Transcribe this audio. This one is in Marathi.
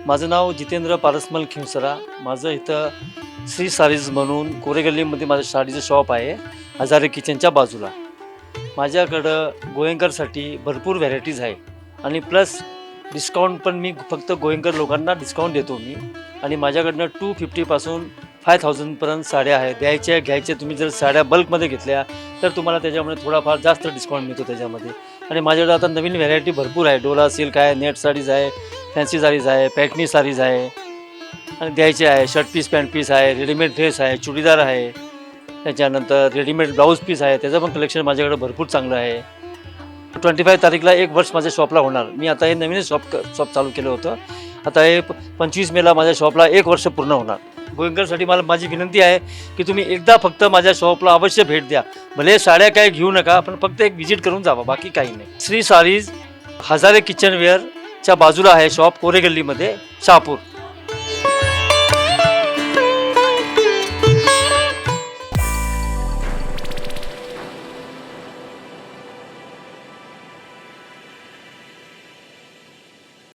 माझं नाव जितेंद्र पारसमल खिवसरा. माझं इथं श्री सारीज म्हणून कोरेगल्लीमध्ये माझं साडीचं शॉप आहे, हजारे किचनच्या बाजूला. माझ्याकडं गोयंकरसाठी भरपूर व्हॅरायटीज आहे आणि प्लस डिस्काउंट पण मी फक्त गोयंकर लोकांना डिस्काउंट देतो मी. आणि माझ्याकडनं 250पासून 5000पर्यंत साड्या आहेत. द्यायच्या घ्यायच्या, तुम्ही जर साड्या बल्कमध्ये घेतल्या तर तुम्हाला त्याच्यामध्ये थोडाफार जास्त डिस्काउंट मिळतो त्याच्यामध्ये. आणि माझ्याकडे आता नवीन व्हॅरायटी भरपूर आहे. डोला सिल्क आहे, नेट साडीज आहे, फॅन्सी साडीज आहे, पॅटनी साडीज आहे आणि द्यायचे आहे. शर्ट पीस, पॅन्ट पीस आहे, रेडीमेड ड्रेस आहे, चुडीदार आहे, त्याच्यानंतर रेडीमेड ब्लाऊज पीस आहे. त्याचं पण कलेक्शन माझ्याकडे भरपूर चांगलं आहे. 25 तारीखला 1 वर्ष माझ्या शॉपला होणार. मी आता हे नवीन शॉप चालू केलं होतं. आता हे 25 मेला माझ्या शॉपला 1 वर्ष पूर्ण होणार. गोयंकरसाठी मला माझी विनंती आहे की तुम्ही एकदा फक्त माझ्या शॉपला अवश्य भेट द्या. भले साड्या काय घेऊ नका, पण फक्त एक विजिट करून जावा, बाकी काही नाही. श्री सारीज हजारे किचनवेअरच्या बाजूला आहे शॉप, कोरेगल्लीमध्ये, शहापूर.